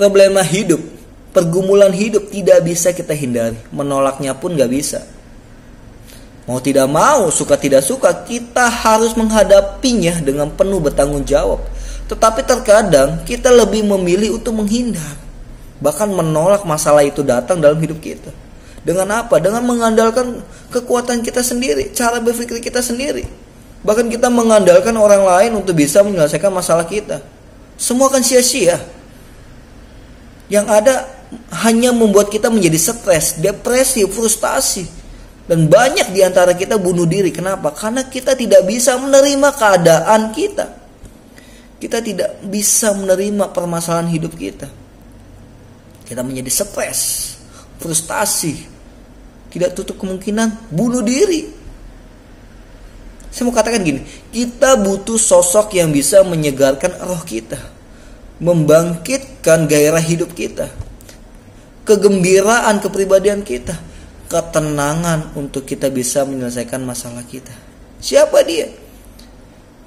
Problema hidup, pergumulan hidup tidak bisa kita hindari. Menolaknya pun gak bisa. Mau tidak mau, suka tidak suka, kita harus menghadapinya dengan penuh bertanggung jawab. Tetapi terkadang kita lebih memilih untuk menghindar, bahkan menolak masalah itu datang dalam hidup kita. Dengan apa? Dengan mengandalkan kekuatan kita sendiri, cara berpikir kita sendiri. Bahkan kita mengandalkan orang lain untuk bisa menyelesaikan masalah kita. Semua akan sia-sia. Yang ada hanya membuat kita menjadi stres, depresi, frustasi. Dan banyak di antara kita bunuh diri. Kenapa? Karena kita tidak bisa menerima keadaan kita. Kita tidak bisa menerima permasalahan hidup kita. Kita menjadi stres, frustasi. Tidak tutup kemungkinan bunuh diri. Saya mau katakan gini, kita butuh sosok yang bisa menyegarkan roh kita, membangkitkan gairah hidup kita, kegembiraan kepribadian kita, ketenangan untuk kita bisa menyelesaikan masalah kita. Siapa dia?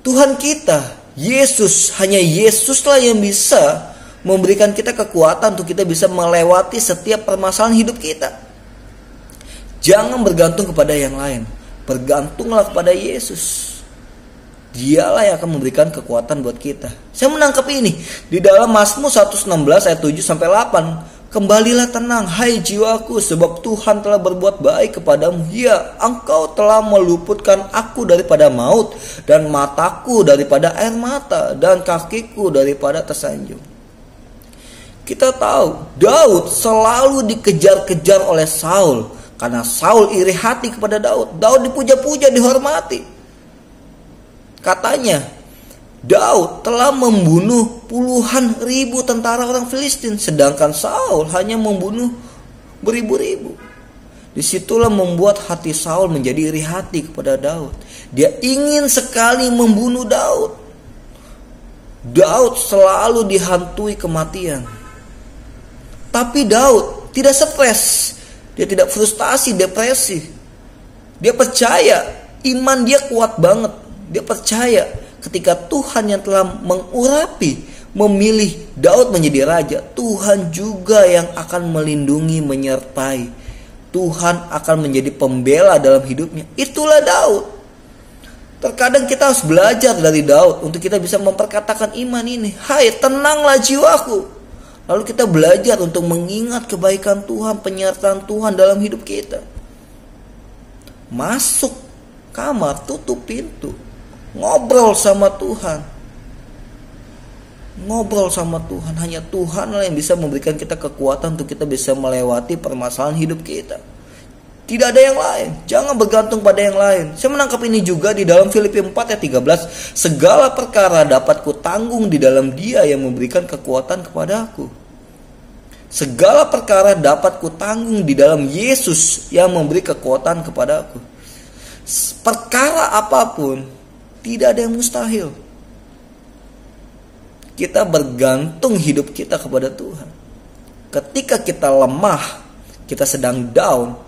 Tuhan kita, Yesus. Hanya Yesuslah yang bisa memberikan kita kekuatan untuk kita bisa melewati setiap permasalahan hidup kita. Jangan bergantung kepada yang lain, bergantunglah kepada Yesus. Dialah yang akan memberikan kekuatan buat kita. Saya menangkap ini di dalam Mazmur 116 ayat 7 sampai 8. Kembalilah tenang, hai jiwaku, sebab Tuhan telah berbuat baik kepadamu. Ya, Engkau telah meluputkan aku daripada maut, dan mataku daripada air mata, dan kakiku daripada tersanjung. Kita tahu Daud selalu dikejar-kejar oleh Saul, karena Saul iri hati kepada Daud. Daud dipuja-puja, dihormati. Katanya Daud telah membunuh puluhan ribu tentara orang Filistin, sedangkan Saul hanya membunuh beribu-ribu. Disitulah membuat hati Saul menjadi iri hati kepada Daud. Dia ingin sekali membunuh Daud. Daud selalu dihantui kematian. Tapi Daud tidak stres. Dia tidak frustasi, depresi. Dia percaya, iman dia kuat banget. Dia percaya ketika Tuhan yang telah mengurapi, memilih Daud menjadi raja, Tuhan juga yang akan melindungi, menyertai. Tuhan akan menjadi pembela dalam hidupnya. Itulah Daud. Terkadang kita harus belajar dari Daud untuk kita bisa memperkatakan iman ini. Hai, tenanglah jiwaku. Lalu kita belajar untuk mengingat kebaikan Tuhan, penyertaan Tuhan dalam hidup kita. Masuk kamar, tutup pintu, ngobrol sama Tuhan. Ngobrol sama Tuhan. Hanya Tuhanlah yang bisa memberikan kita kekuatan untuk kita bisa melewati permasalahan hidup kita. Tidak ada yang lain. Jangan bergantung pada yang lain. Saya menangkap ini juga di dalam Filipi 4 ayat 13. Segala perkara dapat kutanggung di dalam Dia yang memberikan kekuatan kepadaku. Segala perkara dapat kutanggung di dalam Yesus yang memberi kekuatan kepadaku. Perkara apapun, tidak ada yang mustahil. Kita bergantung hidup kita kepada Tuhan. Ketika kita lemah, kita sedang down,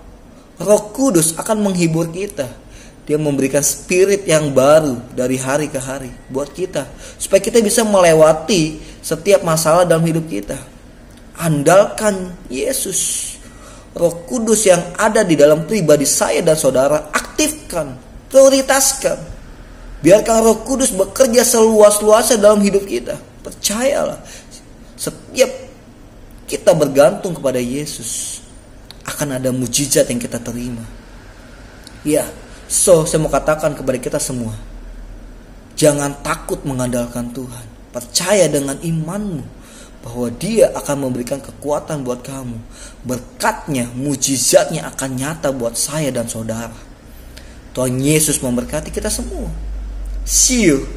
Roh Kudus akan menghibur kita. Dia memberikan spirit yang baru dari hari ke hari buat kita, supaya kita bisa melewati setiap masalah dalam hidup kita. Andalkan Yesus. Roh Kudus yang ada di dalam pribadi saya dan saudara, aktifkan, prioritaskan. Biarkan Roh Kudus bekerja seluas-luasnya dalam hidup kita. Percayalah, setiap kita bergantung kepada Yesus, akan ada mujizat yang kita terima. Ya, saya mau katakan kepada kita semua, jangan takut mengandalkan Tuhan. Percaya dengan imanmu bahwa Dia akan memberikan kekuatan buat kamu. Berkatnya, mujizatnya akan nyata buat saya dan saudara. Tuhan Yesus memberkati kita semua. See you